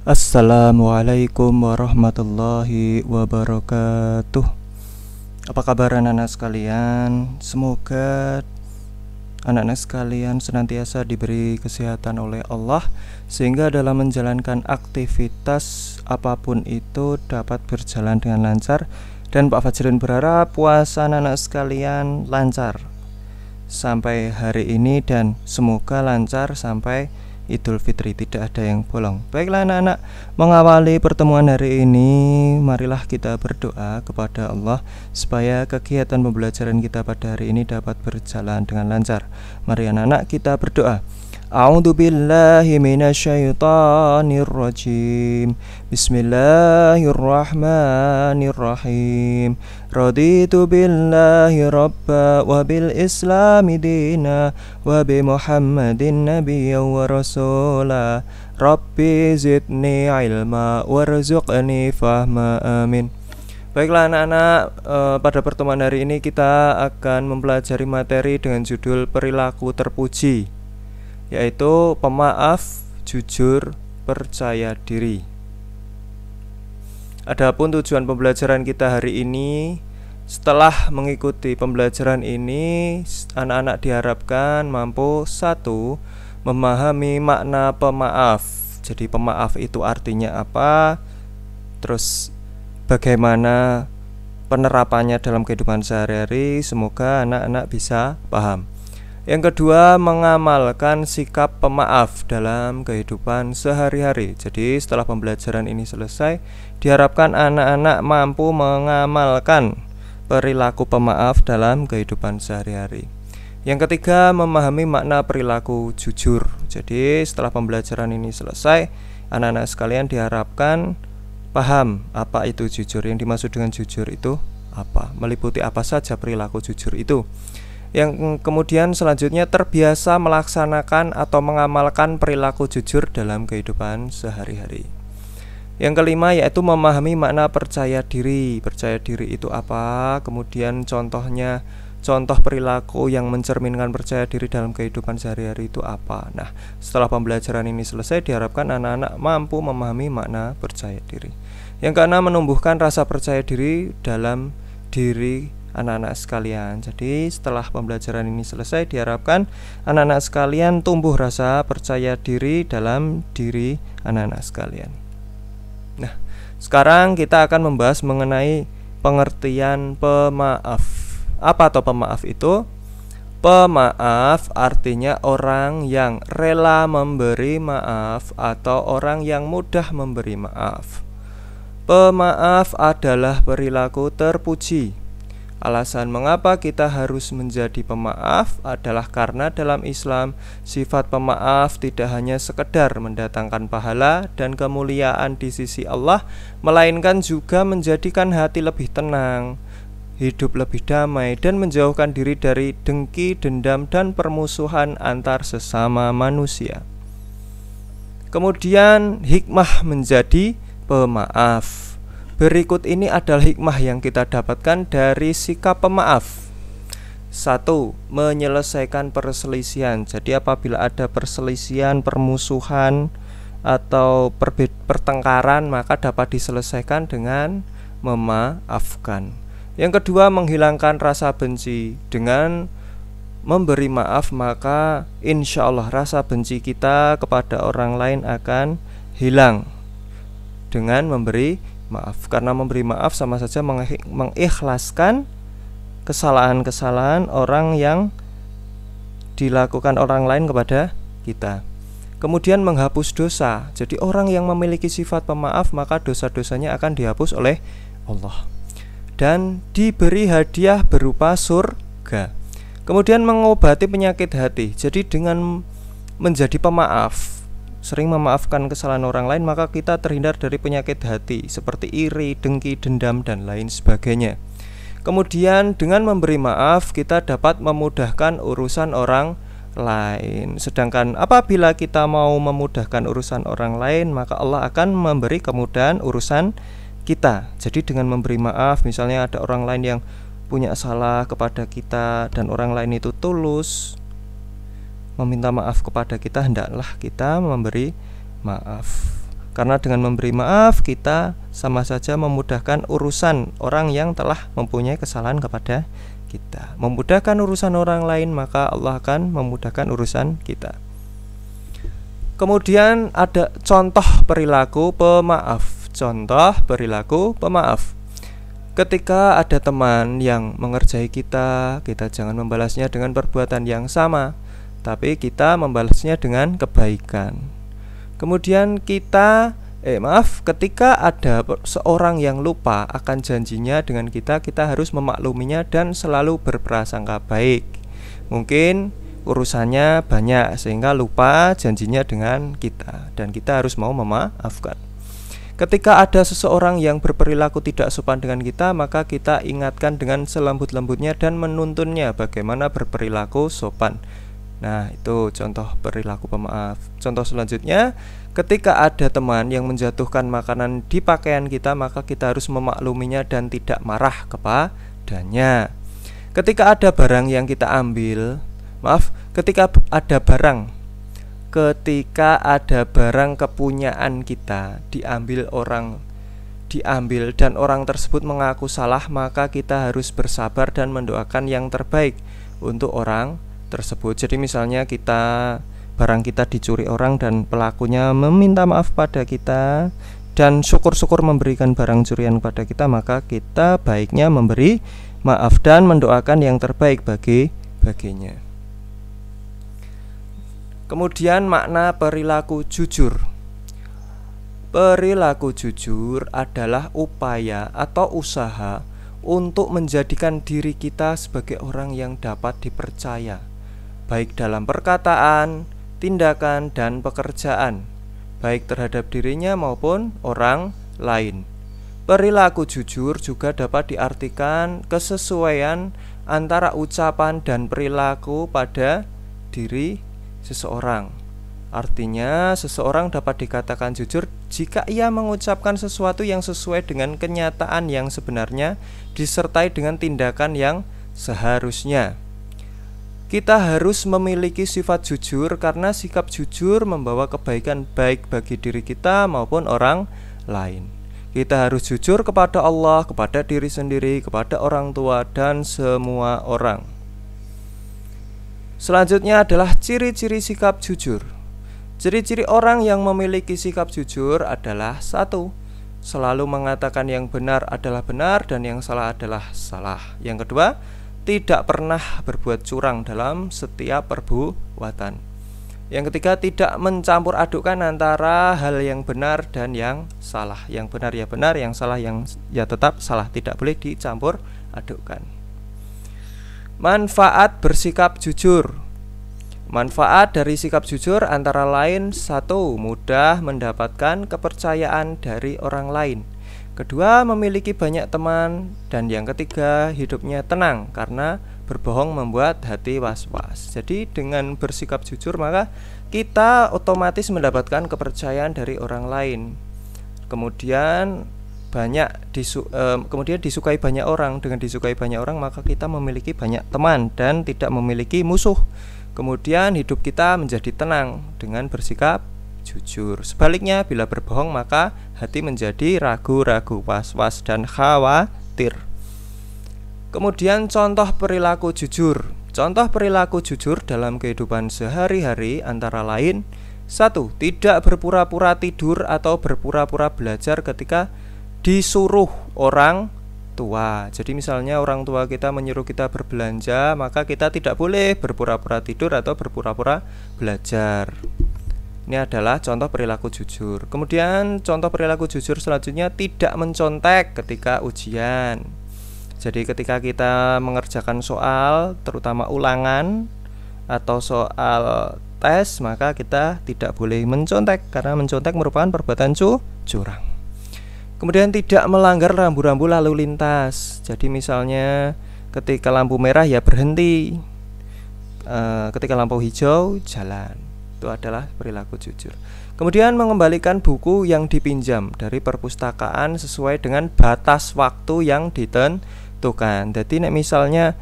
Assalamualaikum warahmatullahi wabarakatuh. Apa kabar anak-anak sekalian? Semoga anak-anak sekalian senantiasa diberi kesehatan oleh Allah, sehingga dalam menjalankan aktivitas apapun itu dapat berjalan dengan lancar. Dan Pak Fajrin berharap puasa anak-anak sekalian lancar sampai hari ini, dan semoga lancar sampai Idul Fitri, tidak ada yang bolong. Baiklah anak-anak, mengawali pertemuan hari ini, marilah kita berdoa kepada Allah supaya kegiatan pembelajaran kita pada hari ini dapat berjalan dengan lancar. Mari anak-anak kita berdoa. A'udzubillahi minasyaitonirrajim. Bismillahirrahmanirrahim. Raditu billahi rabba wa bil islami dina wa bi Muhammadin nabiyya wa rasula. Rabbi zidni ilma warzuqni fahma, amin. Baiklah anak-anak, pada pertemuan hari ini kita akan mempelajari materi dengan judul perilaku terpuji, yaitu pemaaf, jujur, percaya diri. Adapun tujuan pembelajaran kita hari ini, setelah mengikuti pembelajaran ini, anak-anak diharapkan mampu: 1. Memahami makna pemaaf. Jadi pemaaf itu artinya apa, terus bagaimana penerapannya dalam kehidupan sehari-hari. Semoga anak-anak bisa paham. Yang kedua, mengamalkan sikap pemaaf dalam kehidupan sehari-hari. Jadi setelah pembelajaran ini selesai, diharapkan anak-anak mampu mengamalkan perilaku pemaaf dalam kehidupan sehari-hari. Yang ketiga, memahami makna perilaku jujur. Jadi setelah pembelajaran ini selesai, anak-anak sekalian diharapkan paham apa itu jujur. Yang dimaksud dengan jujur itu apa, meliputi apa saja perilaku jujur itu. Yang kemudian selanjutnya, terbiasa melaksanakan atau mengamalkan perilaku jujur dalam kehidupan sehari-hari. Yang kelima yaitu memahami makna percaya diri. Percaya diri itu apa, kemudian contohnya, contoh perilaku yang mencerminkan percaya diri dalam kehidupan sehari-hari itu apa. Nah, setelah pembelajaran ini selesai, diharapkan anak-anak mampu memahami makna percaya diri. Yang keenam, menumbuhkan rasa percaya diri dalam diri anak-anak sekalian. Jadi setelah pembelajaran ini selesai, diharapkan anak-anak sekalian tumbuh rasa percaya diri dalam diri anak-anak sekalian. Nah, sekarang kita akan membahas mengenai pengertian pemaaf. Apa atau pemaaf itu? Pemaaf artinya orang yang rela memberi maaf atau orang yang mudah memberi maaf. Pemaaf adalah perilaku terpuji. Alasan mengapa kita harus menjadi pemaaf adalah karena dalam Islam, sifat pemaaf tidak hanya sekedar mendatangkan pahala dan kemuliaan di sisi Allah, melainkan juga menjadikan hati lebih tenang, hidup lebih damai, dan menjauhkan diri dari dengki, dendam, dan permusuhan antar sesama manusia. Kemudian hikmah menjadi pemaaf. Berikut ini adalah hikmah yang kita dapatkan dari sikap pemaaf. 1. Menyelesaikan perselisihan. Jadi apabila ada perselisihan, permusuhan, atau pertengkaran, maka dapat diselesaikan dengan memaafkan. Yang kedua, menghilangkan rasa benci. Dengan memberi maaf, maka insya Allah rasa benci kita kepada orang lain akan hilang dengan memberi maaf. Karena memberi maaf sama saja mengikhlaskan kesalahan-kesalahan orang yang dilakukan orang lain kepada kita. Kemudian menghapus dosa. Jadi orang yang memiliki sifat pemaaf, maka dosa-dosanya akan dihapus oleh Allah. Dan diberi hadiah berupa surga. Kemudian mengobati penyakit hati. Jadi dengan menjadi pemaaf, sering memaafkan kesalahan orang lain, maka kita terhindar dari penyakit hati seperti iri, dengki, dendam, dan lain sebagainya. Kemudian dengan memberi maaf, kita dapat memudahkan urusan orang lain. Sedangkan apabila kita mau memudahkan urusan orang lain, maka Allah akan memberi kemudahan urusan kita. Jadi dengan memberi maaf, misalnya ada orang lain yang punya salah kepada kita dan orang lain itu tulus meminta maaf kepada kita, hendaklah kita memberi maaf. Karena dengan memberi maaf kita sama saja memudahkan urusan orang yang telah mempunyai kesalahan kepada kita. Memudahkan urusan orang lain, maka Allah akan memudahkan urusan kita. Kemudian ada contoh perilaku pemaaf. Contoh perilaku pemaaf. Ketika ada teman yang mengerjai kita, kita jangan membalasnya dengan perbuatan yang sama, tapi kita membalasnya dengan kebaikan. Kemudian ketika ada seorang yang lupa akan janjinya dengan kita harus memakluminya dan selalu berprasangka baik. Mungkin urusannya banyak sehingga lupa janjinya dengan kita, dan kita harus mau memaafkan. Ketika ada seseorang yang berperilaku tidak sopan dengan kita, maka kita ingatkan dengan selembut-lembutnya dan menuntunnya bagaimana berperilaku sopan. Nah, itu contoh perilaku pemaaf. Contoh selanjutnya, ketika ada teman yang menjatuhkan makanan di pakaian kita, maka kita harus memakluminya dan tidak marah kepadanya. Ketika ada barang yang kita ambil, ketika ada barang kepunyaan kita diambil dan orang tersebut mengaku salah, maka kita harus bersabar dan mendoakan yang terbaik untuk orang tersebut. Jadi misalnya barang kita dicuri orang dan pelakunya meminta maaf pada kita dan syukur-syukur memberikan barang curian pada kita, maka kita baiknya memberi maaf dan mendoakan yang terbaik baginya. Kemudian makna perilaku jujur. Perilaku jujur adalah upaya atau usaha untuk menjadikan diri kita sebagai orang yang dapat dipercaya, baik dalam perkataan, tindakan, dan pekerjaan, baik terhadap dirinya maupun orang lain. Perilaku jujur juga dapat diartikan kesesuaian antara ucapan dan perilaku pada diri seseorang. Artinya, seseorang dapat dikatakan jujur jika ia mengucapkan sesuatu yang sesuai dengan kenyataan yang sebenarnya disertai dengan tindakan yang seharusnya. Kita harus memiliki sifat jujur karena sikap jujur membawa kebaikan baik bagi diri kita maupun orang lain. Kita harus jujur kepada Allah, kepada diri sendiri, kepada orang tua, dan semua orang. Selanjutnya adalah ciri-ciri sikap jujur. Ciri-ciri orang yang memiliki sikap jujur adalah 1. Selalu mengatakan yang benar adalah benar dan yang salah adalah salah. Yang kedua, tidak pernah berbuat curang dalam setiap perbuatan. Yang ketiga, tidak mencampur adukkan antara hal yang benar dan yang salah. Yang benar ya benar, yang salah ya tetap salah. Tidak boleh dicampur adukkan. Manfaat bersikap jujur. Manfaat dari sikap jujur antara lain 1. Mudah mendapatkan kepercayaan dari orang lain. Kedua, memiliki banyak teman. Dan yang ketiga, hidupnya tenang karena berbohong membuat hati was-was. Jadi dengan bersikap jujur maka kita otomatis mendapatkan kepercayaan dari orang lain. Kemudian disukai banyak orang. Dengan disukai banyak orang maka kita memiliki banyak teman dan tidak memiliki musuh. Kemudian hidup kita menjadi tenang dengan bersikap jujur. Sebaliknya, bila berbohong maka hati menjadi ragu-ragu, was-was, dan khawatir. Kemudian contoh perilaku jujur. Contoh perilaku jujur dalam kehidupan sehari-hari antara lain 1. Tidak berpura-pura tidur atau berpura-pura belajar ketika disuruh orang tua. Jadi misalnya orang tua kita menyuruh kita berbelanja, maka kita tidak boleh berpura-pura tidur atau berpura-pura belajar. Ini adalah contoh perilaku jujur. Kemudian contoh perilaku jujur selanjutnya tidak mencontek ketika ujian. Jadi ketika kita mengerjakan soal, terutama ulangan atau soal tes, maka kita tidak boleh mencontek karena mencontek merupakan perbuatan curang. Kemudian tidak melanggar rambu-rambu lalu lintas. Jadi misalnya ketika lampu merah ya berhenti, ketika lampu hijau jalan. Itu adalah perilaku jujur. Kemudian mengembalikan buku yang dipinjam dari perpustakaan sesuai dengan batas waktu yang ditentukan. Jadi misalnya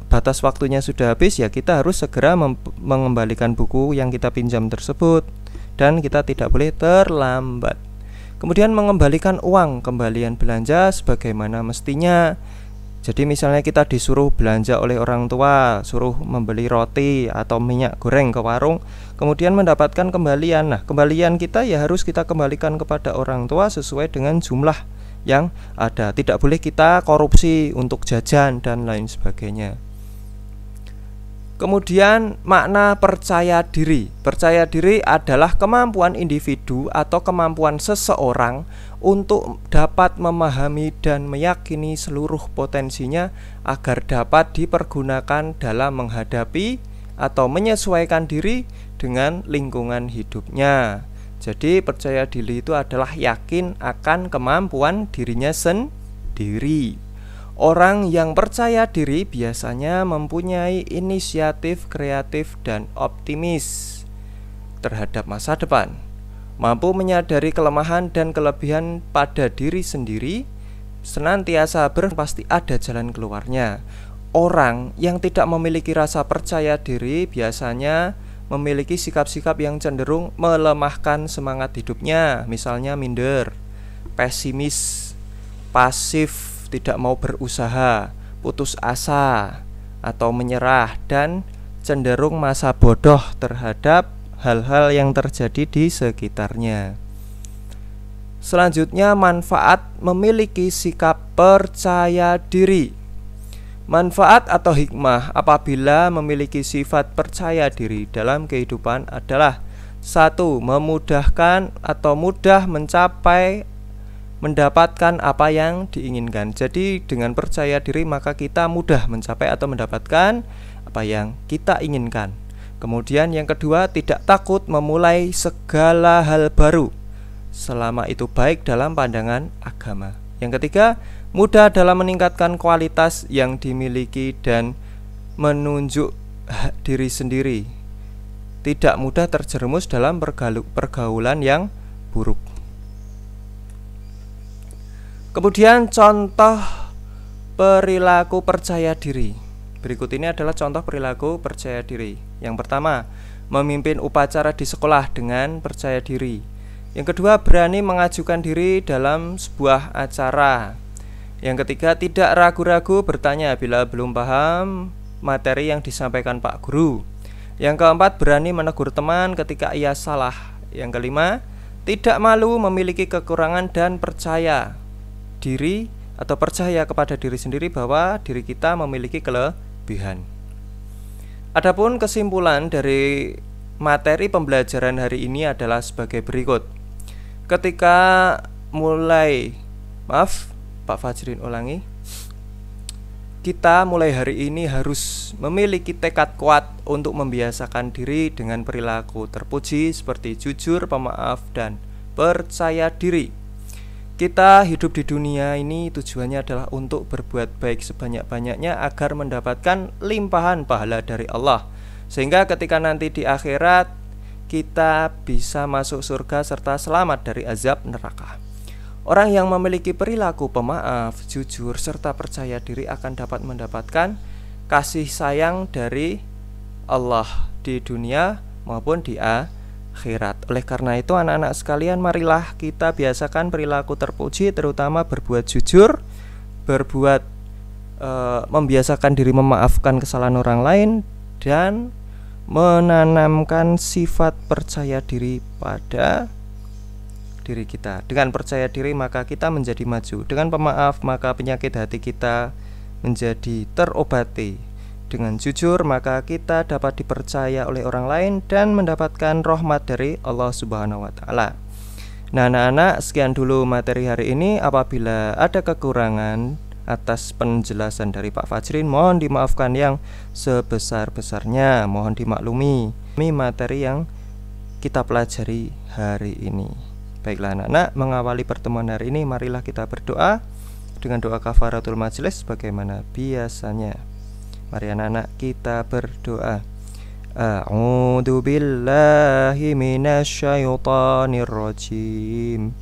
batas waktunya sudah habis, ya kita harus segera mengembalikan buku yang kita pinjam tersebut. dan kita tidak boleh terlambat. Kemudian mengembalikan uang, kembalian belanja sebagaimana mestinya. Jadi misalnya kita disuruh belanja oleh orang tua, suruh membeli roti atau minyak goreng ke warung, kemudian mendapatkan kembalian. Nah, kembalian kita ya harus kita kembalikan kepada orang tua sesuai dengan jumlah yang ada. Tidak boleh kita korupsi untuk jajan dan lain sebagainya. Kemudian makna percaya diri. Percaya diri adalah kemampuan individu atau kemampuan seseorang untuk dapat memahami dan meyakini seluruh potensinya agar dapat dipergunakan dalam menghadapi atau menyesuaikan diri dengan lingkungan hidupnya. Jadi percaya diri itu adalah yakin akan kemampuan dirinya sendiri. Orang yang percaya diri biasanya mempunyai inisiatif kreatif dan optimis terhadap masa depan, mampu menyadari kelemahan dan kelebihan pada diri sendiri, senantiasa pasti ada jalan keluarnya. Orang yang tidak memiliki rasa percaya diri biasanya memiliki sikap-sikap yang cenderung melemahkan semangat hidupnya, misalnya minder, pesimis, pasif, tidak mau berusaha, putus asa, atau menyerah, dan cenderung masa bodoh terhadap hal-hal yang terjadi di sekitarnya. Selanjutnya, manfaat memiliki sikap percaya diri. Manfaat atau hikmah apabila memiliki sifat percaya diri dalam kehidupan adalah 1. Memudahkan atau mudah mendapatkan apa yang diinginkan. Jadi dengan percaya diri maka kita mudah mencapai atau mendapatkan apa yang kita inginkan. Kemudian yang kedua, tidak takut memulai segala hal baru selama itu baik dalam pandangan agama. Yang ketiga, mudah dalam meningkatkan kualitas yang dimiliki dan menunjuk diri sendiri. Tidak mudah terjerumus dalam pergaulan yang buruk. Kemudian contoh perilaku percaya diri. Berikut ini adalah contoh perilaku percaya diri. Yang pertama, memimpin upacara di sekolah dengan percaya diri. Yang kedua, berani mengajukan diri dalam sebuah acara. Yang ketiga, tidak ragu-ragu bertanya bila belum paham materi yang disampaikan Pak Guru. Yang keempat, berani menegur teman ketika ia salah. Yang kelima, tidak malu memiliki kekurangan dan percaya diri atau percaya kepada diri sendiri bahwa diri kita memiliki kelebihan. Adapun kesimpulan dari materi pembelajaran hari ini adalah sebagai berikut. Ketika Pak Fajrin ulangi. Kita mulai hari ini harus memiliki tekad kuat untuk membiasakan diri dengan perilaku terpuji seperti jujur, pemaaf, dan percaya diri. Kita hidup di dunia ini tujuannya adalah untuk berbuat baik sebanyak-banyaknya agar mendapatkan limpahan pahala dari Allah, sehingga ketika nanti di akhirat kita bisa masuk surga serta selamat dari azab neraka. Orang yang memiliki perilaku pemaaf, jujur, serta percaya diri akan dapat mendapatkan kasih sayang dari Allah di dunia maupun di akhirat. Oleh karena itu anak-anak sekalian, marilah kita biasakan perilaku terpuji, terutama berbuat jujur, membiasakan diri memaafkan kesalahan orang lain, dan menanamkan sifat percaya diri pada diri kita. Dengan percaya diri maka kita menjadi maju. Dengan pemaaf maka penyakit hati kita menjadi terobati. Dengan jujur maka kita dapat dipercaya oleh orang lain dan mendapatkan rahmat dari Allah Subhanahu wa taala. Nah, anak-anak, sekian dulu materi hari ini. Apabila ada kekurangan atas penjelasan dari Pak Fajrin, mohon dimaafkan yang sebesar-besarnya. Mohon dimaklumi ini materi yang kita pelajari hari ini. Baiklah anak-anak, mengawali pertemuan hari ini marilah kita berdoa dengan doa kafaratul majelis sebagaimana biasanya. Mari anak-anak kita berdoa. A'udzu billahi minasyaitonir rajim.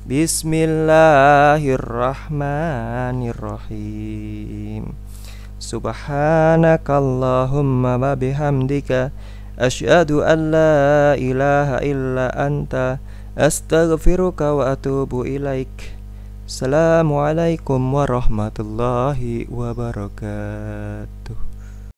Bismillahirrahmanirrahim. Subhanakallahumma wa bihamdika Asyhadu an la ilaha illa anta astaghfiruka wa atubu ilaik. Assalamualaikum warahmatullahi wabarakatuh.